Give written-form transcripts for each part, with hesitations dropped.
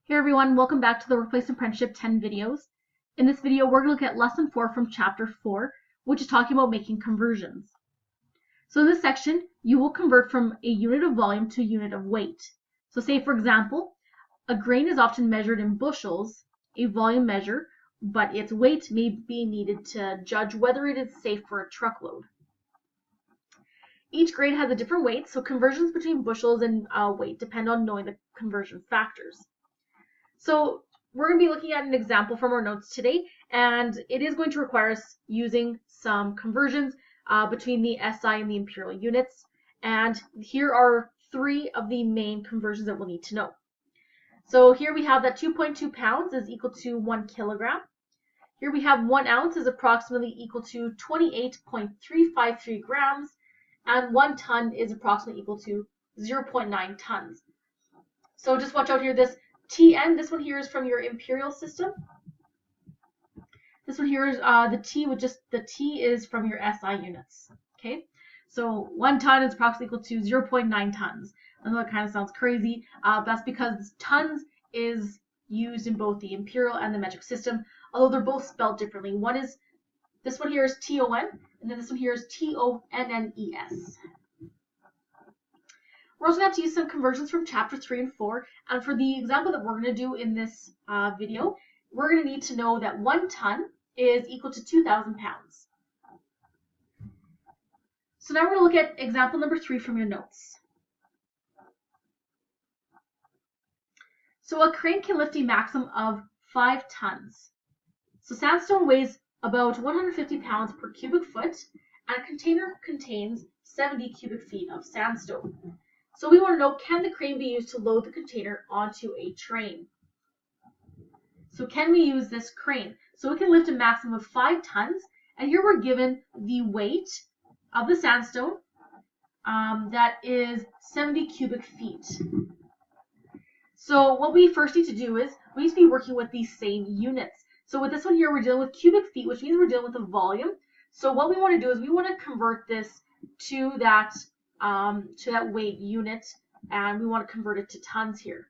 Hey everyone, welcome back to the Workplace Apprenticeship 10 videos. In this video, we're going to look at lesson 4 from chapter 4, which is talking about making conversions. So in this section, you will convert from a unit of volume to a unit of weight. So say, for example, a grain is often measured in bushels, a volume measure, but its weight may be needed to judge whether it is safe for a truckload. Each grain has a different weight, so conversions between bushels and weight depend on knowing the conversion factors. So we're going to be looking at an example from our notes today, and it is going to require us using some conversions between the SI and the imperial units. And here are 3 of the main conversions that we'll need to know. So here we have that 2.2 pounds is equal to 1 kilogram. Here we have 1 ounce is approximately equal to 28.353 grams, and 1 ton is approximately equal to 0.9 tons. So just watch out here, this TN, this one here is from your imperial system. This one here is the T is from your SI units. Okay, so 1 ton is approximately equal to 0.9 tons. I know that kind of sounds crazy. That's because tons is used in both the imperial and the metric system, although they're both spelled differently. This one here is TON, and then this one here is TONNES. We're also going to have to use some conversions from chapter 3 and 4. And for the example that we're going to do in this video, we're going to need to know that 1 ton is equal to 2,000 pounds. So now we're going to look at example number 3 from your notes. So a crane can lift a maximum of 5 tons. So sandstone weighs about 150 pounds per cubic foot, and a container contains 70 cubic feet of sandstone. So we want to know, can the crane be used to load the container onto a train? So can we use this crane? So we can lift a maximum of 5 tons, and here we're given the weight of the sandstone that is 70 cubic feet. So what we first need to do is we need to be working with these same units. So with this one here, we're dealing with cubic feet, which means we're dealing with the volume. So what we want to do is we want to convert this to that weight unit, and we want to convert it to tons here.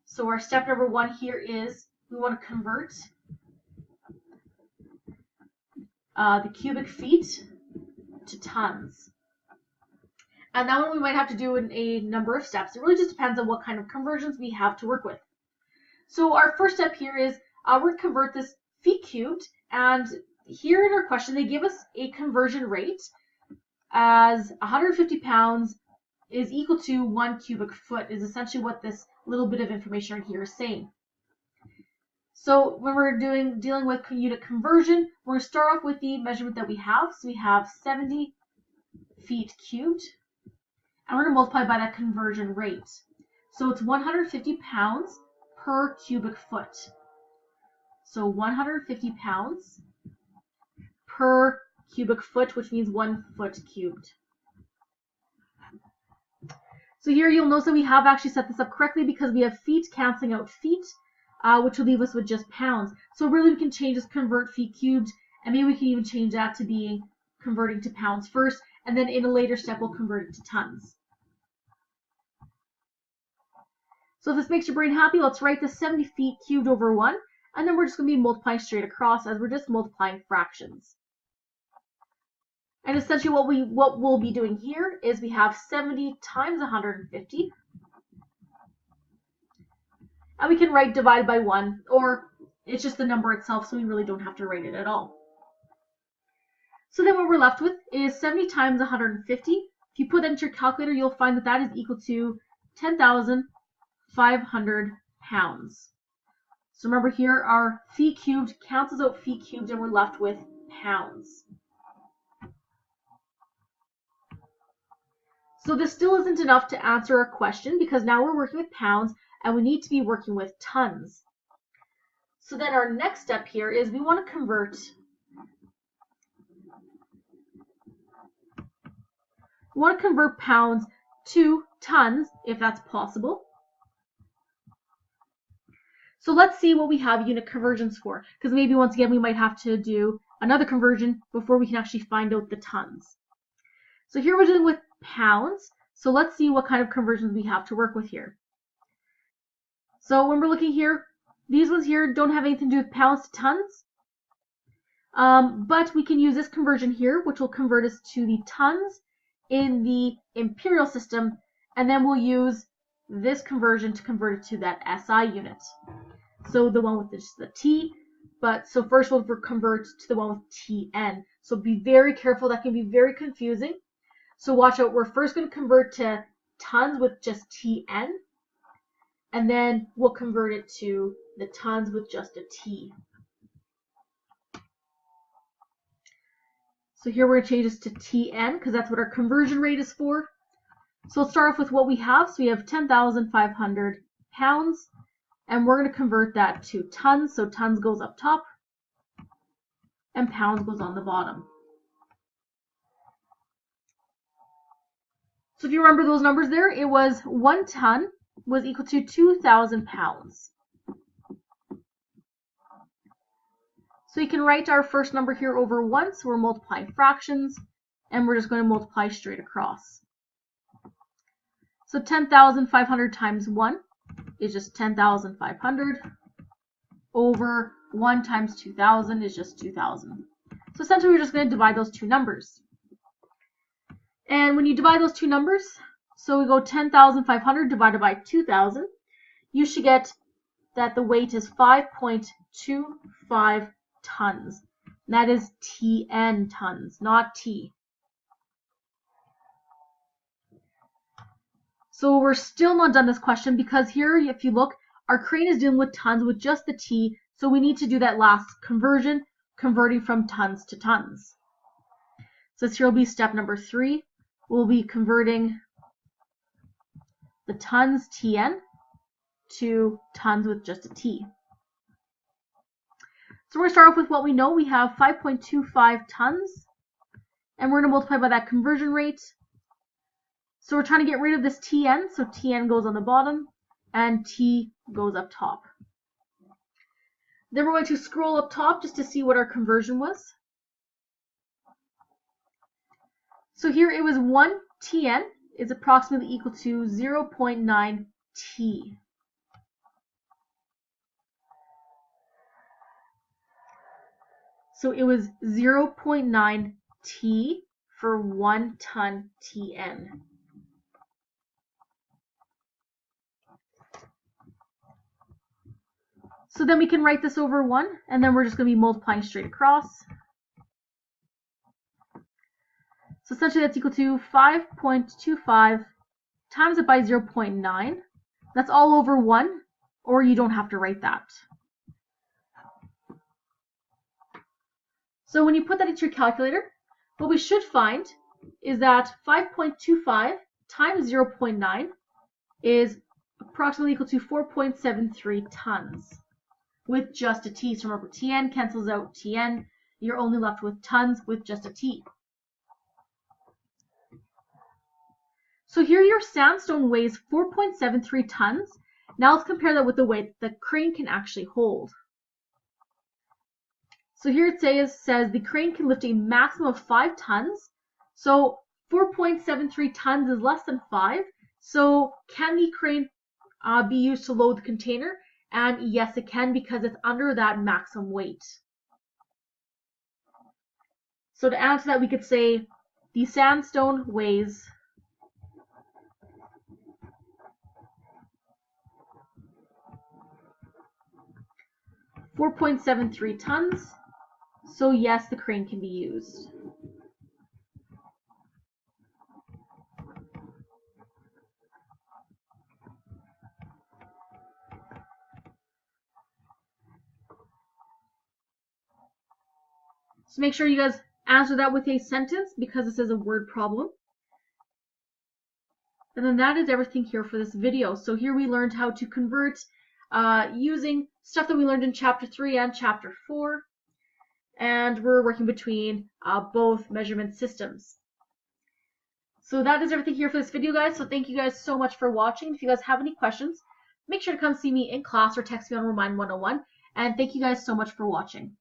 So our step number 1 here is we want to convert the cubic feet to tons. And that one we might have to do in a number of steps. It really just depends on what kind of conversions we have to work with. So our first step here is we're going to convert this feet cubed, and here in our question they give us a conversion rate as 150 pounds is equal to 1 cubic foot, is essentially what this little bit of information right here is saying. So when we're dealing with unit conversion, we're going to start off with the measurement that we have. So we have 70 feet cubed, and we're going to multiply by that conversion rate. So it's 150 pounds per cubic foot. So 150 pounds per cubic foot, which means 1 foot cubed. So here you'll notice that we have actually set this up correctly because we have feet canceling out feet, which will leave us with just pounds. So really we can change this convert feet cubed, and maybe we can even change that to being converting to pounds first, and then in a later step we'll convert it to tons. So if this makes your brain happy, let's write the 70 feet cubed over 1, and then we're just going to be multiplying straight across as we're just multiplying fractions. And essentially what we'll be doing here is we have 70 times 150. And we can write divided by 1, or it's just the number itself, so we really don't have to write it at all. So then what we're left with is 70 times 150. If you put that into your calculator, you'll find that that is equal to 10,500 pounds. So remember here, our feet cubed cancels out feet cubed, and we're left with pounds. So this still isn't enough to answer our question, because now we're working with pounds and we need to be working with tons. So then our next step here is we want to convert pounds to tons if that's possible. So let's see what we have unit conversions for, because maybe once again we might have to do another conversion before we can actually find out the tons. So here we're dealing with pounds, so let's see what kind of conversions we have to work with here. So when we're looking here, these ones here don't have anything to do with pounds to tons. But we can use this conversion here, which will convert us to the tons in the imperial system, and then we'll use this conversion to convert it to that SI unit. So the one with just the T, so first we'll convert to the one with TN. So be very careful, that can be very confusing. So watch out, we're first going to convert to tons with just TN, and then we'll convert it to the tons with just a T. So here we're going to change this to TN because that's what our conversion rate is for. So let's start off with what we have. So we have 10,500 pounds, and we're going to convert that to tons. So tons goes up top, and pounds goes on the bottom. So if you remember those numbers there, it was 1 ton was equal to 2,000 pounds. So you can write our first number here over 1, so we're multiplying fractions, and we're just going to multiply straight across. So 10,500 times 1 is just 10,500 over 1 times 2,000 is just 2,000. So essentially we're just going to divide those two numbers. And when you divide those two numbers, so we go 10,500 divided by 2,000, you should get that the weight is 5.25 tons. That is TN tons, not T. So we're still not done this question because here, if you look, our crane is dealing with tons with just the T, so we need to do that last conversion, converting from tons to tons. So this here will be step number 3. We'll be converting the tons TN to tons with just a T. So we're going to start off with what we know. We have 5.25 tons, and we're going to multiply by that conversion rate. So we're trying to get rid of this TN, so TN goes on the bottom, and T goes up top. Then we're going to scroll up top just to see what our conversion was. So here it was 1 TN is approximately equal to 0.9 T. So it was 0.9 T for 1 ton TN. So then we can write this over 1, and then we're just going to be multiplying straight across. So essentially that's equal to 5.25 times it by 0.9. That's all over 1, or you don't have to write that. So when you put that into your calculator, what we should find is that 5.25 times 0.9 is approximately equal to 4.73 tons with just a T. So remember, TN cancels out TN. You're only left with tons with just a T. So here your sandstone weighs 4.73 tons. Now let's compare that with the weight the crane can actually hold. So here it says the crane can lift a maximum of 5 tons. So 4.73 tons is less than 5. So can the crane be used to load the container? And yes, it can, because it's under that maximum weight. So to answer that, we could say the sandstone weighs 4.73 tons. So yes, the crane can be used. So make sure you guys answer that with a sentence because this is a word problem. And then that is everything here for this video. So here we learned how to convert using stuff that we learned in Chapter 3 and Chapter 4. And we're working between both measurement systems. So that is everything here for this video, guys. So thank you guys so much for watching. If you guys have any questions, make sure to come see me in class or text me on Remind 101. And thank you guys so much for watching.